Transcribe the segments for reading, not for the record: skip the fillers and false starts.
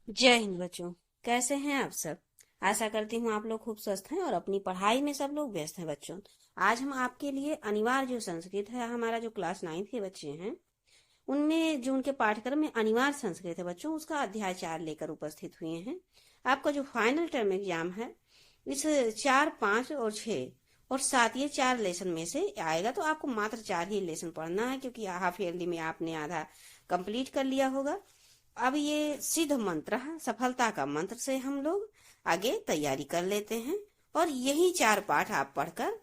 जय हिंद बच्चों। कैसे हैं आप सब। आशा करती हूँ आप लोग खूब स्वस्थ हैं और अपनी पढ़ाई में सब लोग व्यस्त हैं बच्चों। आज हम आपके लिए अनिवार्य जो संस्कृत है, हमारा जो क्लास 9 के बच्चे हैं उनमें जो उनके पाठ्यक्रम में अनिवार्य संस्कृत है बच्चों, उसका अध्याय 4 लेकर उपस्थित हुए हैं। आपका जो फाइनल टर्म एग्जाम है इस 4, 5 और 6 और 7 ये 4 लेसन में से आएगा, तो आपको मात्र 4 ही लेसन पढ़ना है, क्योंकि हाफ ईयरली में आपने आधा कंप्लीट कर लिया होगा। अब ये सिद्ध मंत्र है, सफलता का मंत्र से हम लोग आगे तैयारी कर लेते हैं और यही 4 पाठ आप पढ़कर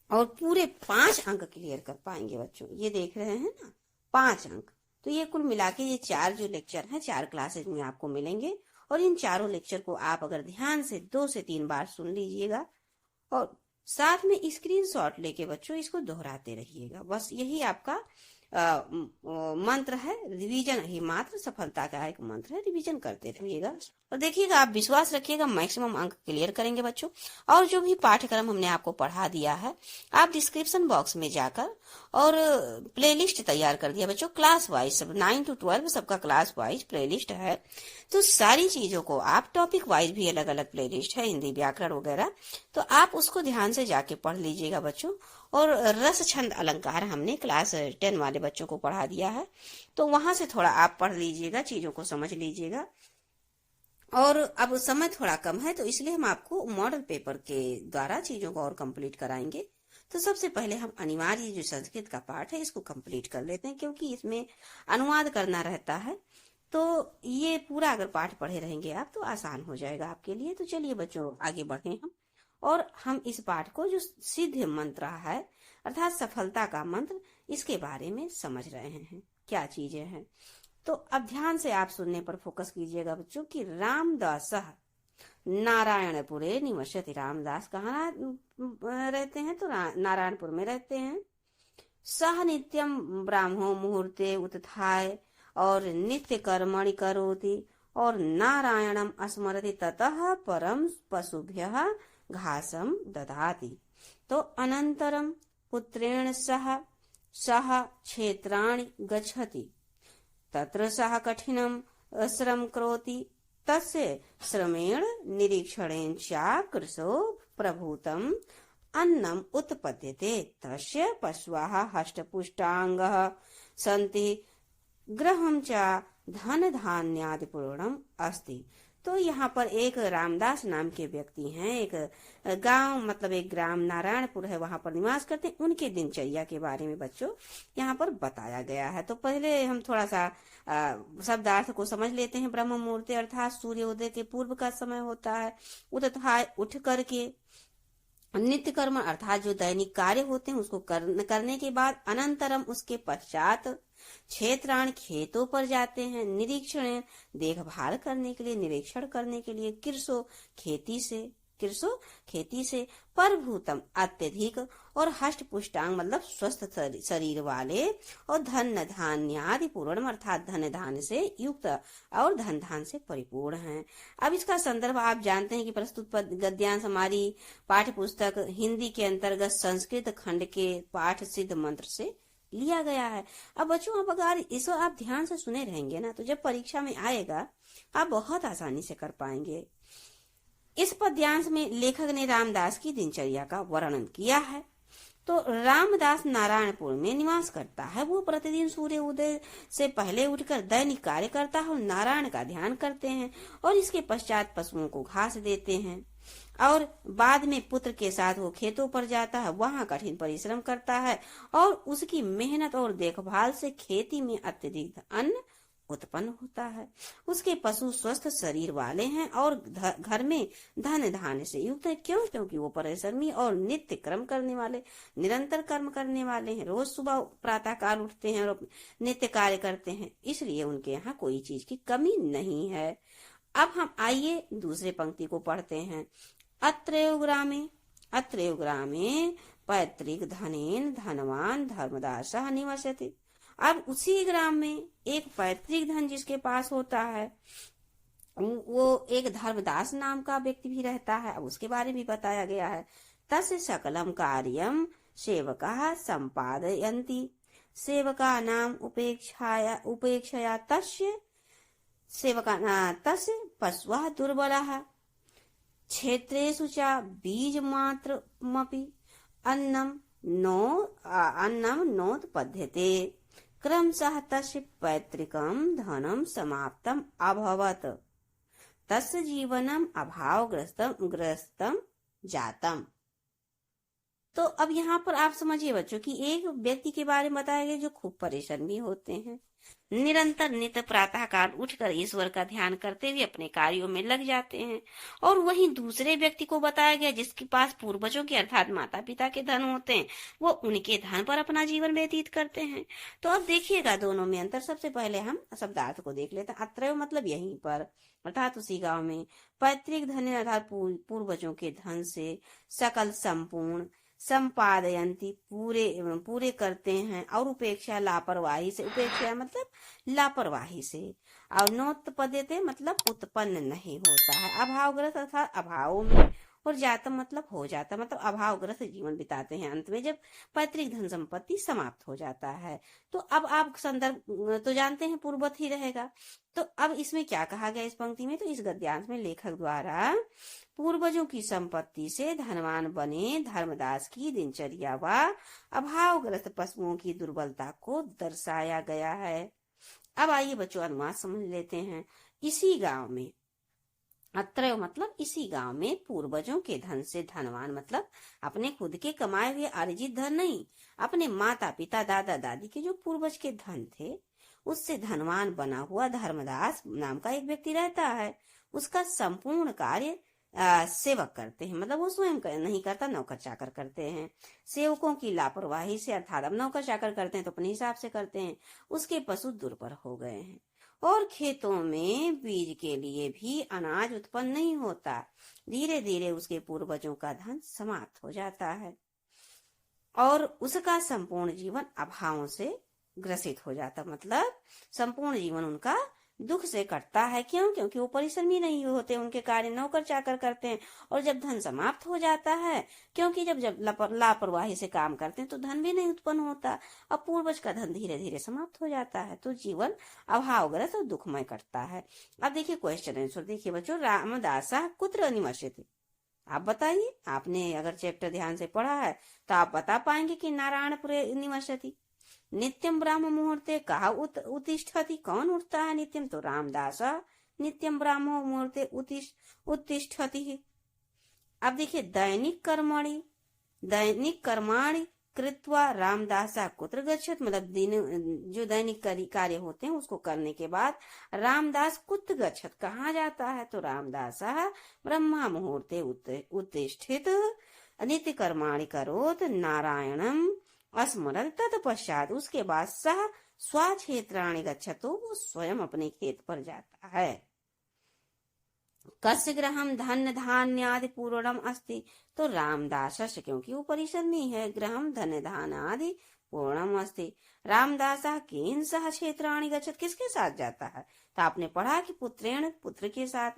और पूरे 5 अंक क्लियर कर पाएंगे बच्चों। ये देख रहे हैं ना, 5 अंक। तो ये कुल मिला के ये 4 जो लेक्चर हैं 4 क्लासेज में आपको मिलेंगे और इन चारों लेक्चर को आप अगर ध्यान से 2 से 3 बार सुन लीजिएगा और साथ में स्क्रीनशॉट लेके बच्चों इसको दोहराते रहिएगा। बस यही आपका मंत्र है। रिवीजन ही मात्र सफलता का एक मंत्र है, रिवीजन करते रहिएगा और देखिएगा, आप विश्वास रखिएगा मैक्सिमम अंक क्लियर करेंगे बच्चों। और जो भी पाठ्यक्रम हमने आपको पढ़ा दिया है, आप डिस्क्रिप्शन बॉक्स में जाकर और प्लेलिस्ट तैयार कर दिया बच्चों, क्लास वाइज सब 9 to 12 सबका क्लास वाइज प्लेलिस्ट है। तो सारी चीजों को आप टॉपिक वाइज भी अलग अलग प्लेलिस्ट है, हिंदी व्याकरण वगैरह, तो आप उसको ध्यान से जाके पढ़ लीजिएगा बच्चों। और रस छंद अलंकार हमने क्लास 10 वाले बच्चों को पढ़ा दिया है, तो वहां से थोड़ा आप पढ़ लीजिएगा, चीजों को समझ लीजिएगा। और अब समय थोड़ा कम है तो इसलिए हम आपको मॉडल पेपर के द्वारा चीजों को और कंप्लीट कराएंगे। तो सबसे पहले हम अनिवार्य जो संस्कृत का पाठ है इसको कंप्लीट कर लेते हैं, क्योंकि इसमें अनुवाद करना रहता है। तो ये पूरा अगर पाठ पढ़े रहेंगे आप तो आसान हो जाएगा आपके लिए। तो चलिए बच्चों आगे बढ़े हम, और हम इस पाठ को जो सिद्ध मंत्र है अर्थात सफलता का मंत्र, इसके बारे में समझ रहे हैं क्या चीजें हैं। तो अब ध्यान से आप सुनने पर फोकस कीजिएगा बच्चों कि रामदास नारायणपुरे निवसति। रामदास कहाँ रहते हैं? तो नारायणपुर में रहते हैं। सह नित्यम ब्राह्मो मुहूर्ते उत्थाय और नित्य कर्मणि करोति और नारायणम स्मरति ततः परम पशुभ्यः घासम ददाति। तो अनंतरम पुत्रेण सह सह क्षेत्राणि गच्छति, तत्र सह कठिनम श्रम करोति, तस्य श्रमेण निरीक्षणेन च कृशो प्रभूतम अन्नम उत्पद्यते, तस्य पशवः हष्टपुष्टांगः सन्ति, गृहं च धन धान्यादि पूर्णम अस्ति। तो यहाँ पर एक रामदास नाम के व्यक्ति हैं, एक गांव मतलब एक ग्राम नारायणपुर है, वहां पर निवास करते हैं। उनके दिनचर्या के बारे में बच्चों यहाँ पर बताया गया है। तो पहले हम थोड़ा सा शब्दार्थ को समझ लेते हैं। ब्रह्म मुहूर्त अर्थात सूर्योदय के पूर्व का समय होता है। उत्थाय उठ करके, नित्य कर्म अर्थात जो दैनिक कार्य होते हैं उसको करने के बाद, अनंतरम उसके पश्चात, क्षेत्राण खेतों पर जाते हैं, निरीक्षण देखभाल करने के लिए, निरीक्षण करने के लिए, कृषो खेती से, परभूतम अत्यधिक, और हष्ट पुष्टांग मतलब स्वस्थ शरीर वाले, और धन धान्यादि पूर्ण अर्थात धन धान से युक्त और धन धान से परिपूर्ण हैं। अब इसका संदर्भ आप जानते हैं कि प्रस्तुत गद्यांश हमारी पाठ्य पुस्तक हिंदी के अंतर्गत संस्कृत खंड के पाठ सिद्ध मंत्र से लिया गया है। अब बच्चों अब अगर इसको आप ध्यान से सुने रहेंगे ना, तो जब परीक्षा में आएगा आप बहुत आसानी से कर पाएंगे। इस पद्यांश में लेखक ने रामदास की दिनचर्या का वर्णन किया है। तो रामदास नारायणपुर में निवास करता है। वो प्रतिदिन सूर्य उदय से पहले उठकर दैनिक कार्य करता है और नारायण का ध्यान करते हैं, और इसके पश्चात पशुओं को घास देते हैं, और बाद में पुत्र के साथ वो खेतों पर जाता है, वहां कठिन परिश्रम करता है, और उसकी मेहनत और देखभाल से खेती में अत्यधिक अन्न उत्पन्न होता है। उसके पशु स्वस्थ शरीर वाले हैं और घर में धन धान्य से युक्त है। क्यों? क्योंकि वो परिश्रमी और नित्य कर्म करने वाले, निरंतर कर्म करने वाले हैं। रोज सुबह प्रातः काल उठते हैं और नित्य कार्य करते हैं, इसलिए उनके यहाँ कोई चीज की कमी नहीं है। अब हम आइए दूसरे पंक्ति को पढ़ते हैं। अत्रैव ग्रामे पैतृक धनेन धनवान धर्मदासः निवसति। अब उसी ग्राम में एक पैतृक धन जिसके पास होता है, वो एक धर्मदास नाम का व्यक्ति भी रहता है। अब उसके बारे में बताया गया है। तस्य सकलम कार्यम सेवकाः संपादयन्ति, सेवका नाम उपेक्षया तस्य सेवका तस्य पशवः दुर्बलाः क्षेत्रेषु च बीजमात्रमपि अन्नं नोत्पद्यते। क्रमशः तस्य पैतृकं धनं समाप्तम् अभवत्। तस्य जीवनम अभावग्रस्तम जातम। तो अब यहाँ पर आप समझिए बच्चों कि एक व्यक्ति के बारे में बताया गया जो खूब परेशान भी होते हैं, निरंतर नित्य प्रातः काल उठकर ईश्वर का ध्यान करते हुए अपने कार्यों में लग जाते हैं। और वहीं दूसरे व्यक्ति को बताया गया जिसके पास पूर्वजों के अर्थात माता पिता के धन होते हैं, वो उनके धन पर अपना जीवन व्यतीत करते हैं। तो अब देखिएगा दोनों में अंतर। सबसे पहले हम शब्दार्थ को देख लेते हैं। अत्रैव मतलब यहीं पर अर्थात उसी गांव में, पैतृक धन अर्थात पूर्वजों के धन से, सकल संपूर्ण, संपादयंती पूरे करते हैं, और उपेक्षा लापरवाही से, उपेक्षा मतलब लापरवाही से, और नोत्पद्यते मतलब उत्पन्न नहीं होता है, अभावग्रस्त अर्थात अभाव में, और जातम मतलब हो जाता मतलब अभावग्रस्त जीवन बिताते हैं। अंत में जब पैतृक धन संपत्ति समाप्त हो जाता है। तो अब आप संदर्भ तो जानते हैं पूर्ववत ही रहेगा। तो अब इसमें क्या कहा गया इस पंक्ति में, तो इस गद्यांश में लेखक द्वारा पूर्वजों की संपत्ति से धनवान बने धर्मदास की दिनचर्या व अभावग्रस्त पशुओं की दुर्बलता को दर्शाया गया है। अब आइए बच्चों अनुवाद समझ लेते हैं। इसी गांव में, अत्रैव मतलब इसी गांव में, पूर्वजों के धन से धनवान मतलब अपने खुद के कमाए हुए अर्जित धन नहीं, अपने माता पिता दादा दादी के जो पूर्वज के धन थे उससे धनवान बना हुआ धर्मदास नाम का एक व्यक्ति रहता है। उसका संपूर्ण कार्य सेवक करते हैं, मतलब वो स्वयं नहीं करता, नौकर चाकर करते हैं। सेवकों की लापरवाही से अर्थात अब नौकर चाकर करते हैं तो अपने हिसाब से करते हैं, उसके पशु दुर्बल हो गए हैं और खेतों में बीज के लिए भी अनाज उत्पन्न नहीं होता। धीरे धीरे उसके पूर्वजों का धन समाप्त हो जाता है और उसका संपूर्ण जीवन अभावों से ग्रसित हो जाता, मतलब संपूर्ण जीवन उनका दुख से कटता है। क्यों? क्योंकि वो परिश्रमी नहीं होते, उनके कार्य नौकर चाकर करते हैं। और जब धन समाप्त हो जाता है, क्योंकि जब लापरवाही से काम करते हैं तो धन भी नहीं उत्पन्न होता, अब पूर्वज का धन धीरे धीरे समाप्त हो जाता है, तो जीवन अभावग्रस्त और दुखमय कटता है। अब देखिए क्वेश्चन आंसर देखिए बच्चों। रामदासा कुत्र निवसति, आप बताइए, आपने अगर चैप्टर ध्यान से पढ़ा है तो आप बता पाएंगे कि नारायणपुरे निवसति। नित्यम ब्राह्म मुहूर्ते कहा उत्तिष्ठति, कौन उठता है नित्यम, तो रामदास नित्यम ब्राह्म मुहूर्ते उत्तिष्ठति। अब देखिए दैनिक कर्माणि कृत्वा रामदासा कुत्र गच्छत, मतलब दिन जो दैनिक कार्य होते हैं उसको करने के बाद रामदास कुत्र गच्छत, कहाँ जाता है, तो रामदास ब्रह्मा मुहूर्ते उत्तिष्ठित नित्य कर्माणि करोत नारायणम स्मरत, तत्पश्चात उसके बाद सह स्वक्षेत्राणि गच्छतो, वो स्वयं अपने खेत पर जाता है। कस्य गृहम धन धान्यादि पूर्णम अस्ति, तो रामदास, क्योंकि वो परिश्रमी है, गृहम धन धान आदि पूर्णम अस्ति। रामदास केन सह क्षेत्राणि गच्छत, किसके साथ जाता है, तो आपने पढ़ा कि पुत्रेण, पुत्र के साथ,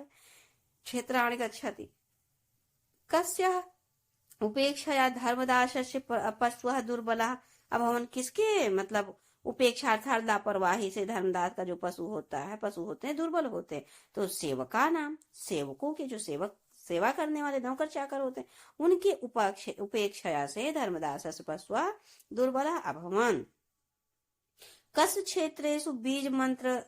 क्षेत्राणि गच्छति। कस्य उपेक्षया धर्मदासस्य पशवः दुर्बला, अब हम किसके मतलब उपेक्षा अर्थात लापरवाही से धर्मदास का जो पशु होते हैं दुर्बल होते हैं, तो सेवका नाम, सेवकों के जो सेवा करने वाले नौकर चाकर होते हैं उनके उपेक्षा से धर्मदासस्य पशवः दुर्बला अभवन्। कस क्षेत्रेषु बीज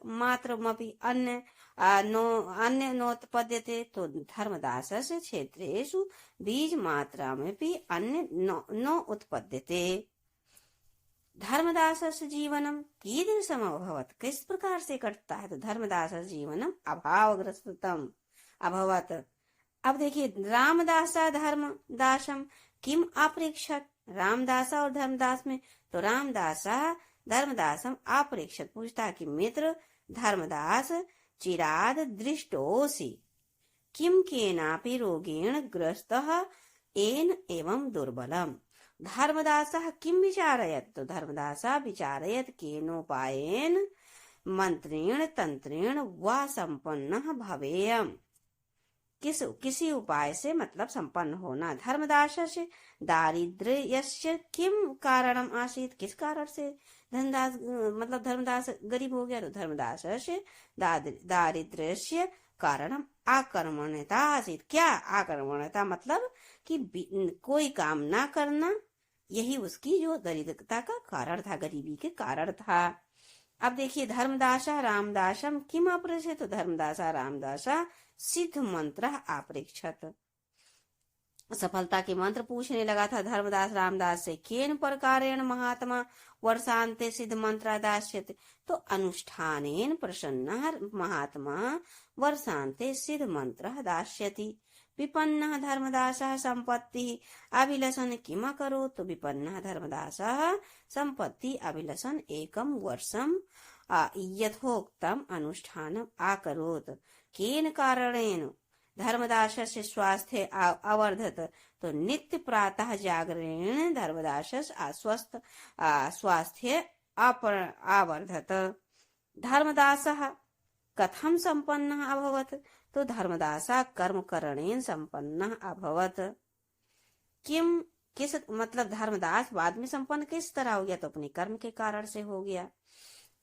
मात्रमपि अन्य नोत्पद्यते, तो धर्मदासस्य क्षेत्रेषु बीज मात्रमपि अन्य न उत्पद्यते। धर्मदासस्य जीवनम कीदृशम अभवत्, किस प्रकार से कटता है, तो धर्मदासस्य जीवनम अभावग्रस्तम अभवत्। अब देखिए रामदासा धर्मदासम किम अपरेक्षत, रामदासा और धर्मदास में, तो रामदासा धर्मदासम अपरेक्षत, पूछता कि मित्र धर्मदास चिराद दृष्टोसि किम केनापि रोगेण ग्रस्तः एन एवं दुर्बलम। धर्मदासः किम विचारयत्, तो धर्मदासः विचारयत् केनोपायेन मंत्रेण तंत्रेण वा संपन्नः भवेयम्, किसी उपाय से मतलब संपन्न होना। धर्मदासस्य दारिद्र्यस्य किम कारणम आसीत्, किस कारण से धनदास मतलब धर्मदास गरीब हो गया तो धर्मदासस्य दारिद्र्यस्य कारणम आकर्मण्यता आसीत्। क्या आकर्मण्यता मतलब कि कोई काम ना करना, यही उसकी जो दरिद्रता का कारण था, गरीबी के कारण था। अब देखिए धर्मदासा रामदासम किम अपृच्छेत, तो धर्मदासा रामदासा सिद्ध मंत्र अपृच्छत, सफलता के मंत्र पूछने लगा था धर्मदास रामदास से। केन प्रकारेण महात्मा वर्षांते सिद्ध मंत्र दास्यते, तो अनुष्ठानेन प्रसन्नः महात्मा वर्षांते सिद्ध मंत्र दास्यति। विपन्नः धर्मदासः संपत्ति अभिलषण किम अकरोत्, तो विपन्नः धर्मदासः संपत्ति अभिलषण एकम वर्षम यथोक्तम अनुष्ठानम आकरोत्। केन कारणेन धर्मदासस्य स्वास्थ्य अवर्धत, तो नित्य प्रातः जागरण धर्मदासस्य अस्वस्थ स्वास्थ्य अवर्धत। धर्मदासः कथम संपन्नः अभवत्, तो धर्मदासा कर्म करणेन संपन्नः अभवत्। किम किस मतलब धर्मदास बाद में संपन्न किस तरह हो गया, तो अपने कर्म के कारण से हो गया।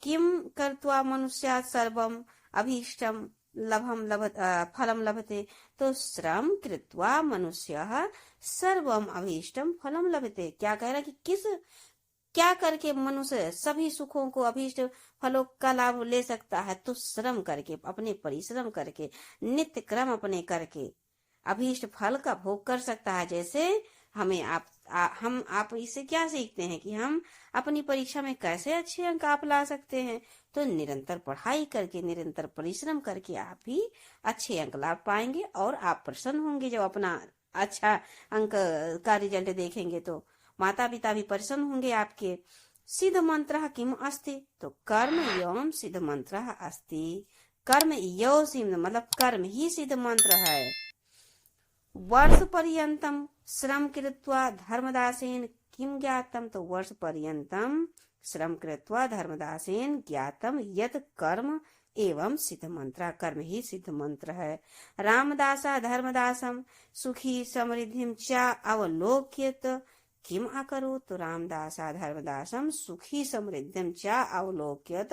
किम कर्त्वा मनुष्यात् सर्वम अभीष्टम फलम लभते, तो श्रम कृत्वा मनुष्यः सर्वम अभीष्टम फलम लभते। क्या कह रहा कि क्या करके मनुष्य सभी सुखों को अभीष्ट फलों का लाभ ले सकता है, तो श्रम करके, अपने परिश्रम करके, नित्य क्रम अपने करके अभीष्ट फल का भोग कर सकता है। जैसे हमें आप इससे क्या सीखते हैं कि हम अपनी परीक्षा में कैसे अच्छे अंक आप ला सकते हैं, तो निरंतर पढ़ाई करके, निरंतर परिश्रम करके आप भी अच्छे अंक ला पाएंगे और आप प्रसन्न होंगे जब अपना अच्छा अंक का रिजल्ट देखेंगे, तो माता पिता भी प्रसन्न होंगे आपके। सिद्ध मंत्र किम अस्ति, तो कर्म एवं सिद्ध मंत्र अस्ति। कर्म एवं सिद्ध मतलब कर्म ही सिद्ध मंत्र है। वर्ष पर्यंतम श्रम कृत्वा धर्मदासेन किम ज्ञातम, तो वर्ष पर्यंतम श्रम कृत्वा धर्मदासेन ज्ञातम यत कर्म एवं सिद्ध मंत्र, कर्म ही सिद्ध मंत्र है। रामदासा धर्मदासम सुखी समृद्धिम च अवलोक्यत किम अकरोत्, तो रामदासा धर्मदासम सुखी समृद्धिम च अवलोक्यत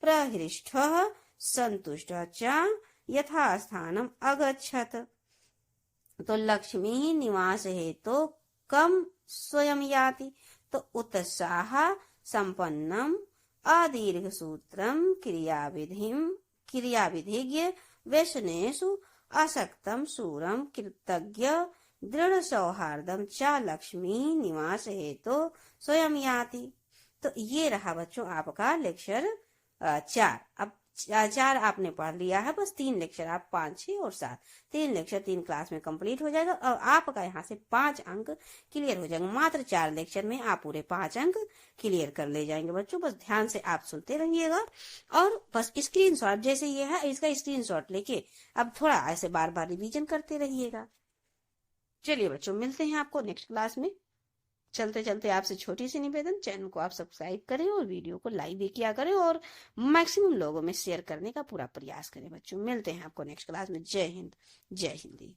प्रहृष्टः सन्तुष्टः च यथास्थानम अगच्छत, तो लक्ष्मी निवास हेतु कम स्वयं याति, तो उत्साह संपन्नम अदीर्घ सूत्रम क्रियाविधिज्ञ व्यसनेषु असक्तम सूरम कृतज्ञ दृढ़ सौहार्दम च लक्ष्मी निवास हेतु स्वयं याति। तो ये रहा बच्चों आपका लेक्चर 4। अब 4 आपने पढ़ लिया है, बस 3 लेक्चर, आप 5, 6 और 7 3 लेक्चर 3 क्लास में कंप्लीट हो जाएगा और आपका यहाँ से 5 अंक क्लियर हो जाएंगे। मात्र 4 लेक्चर में आप पूरे 5 अंक क्लियर कर ले जाएंगे बच्चों। बस ध्यान से आप सुनते रहिएगा और बस स्क्रीनशॉट, जैसे ये है इसका स्क्रीनशॉट लेके अब थोड़ा ऐसे बार बार रिवीजन करते रहिएगा। चलिए बच्चों, मिलते हैं आपको नेक्स्ट क्लास में। चलते चलते आपसे छोटी सी निवेदन, चैनल को आप सब्सक्राइब करें और वीडियो को लाइक भी किया करें और मैक्सिमम लोगों में शेयर करने का पूरा प्रयास करें बच्चों। मिलते हैं आपको नेक्स्ट क्लास में। जय हिंद, जय हिंदी।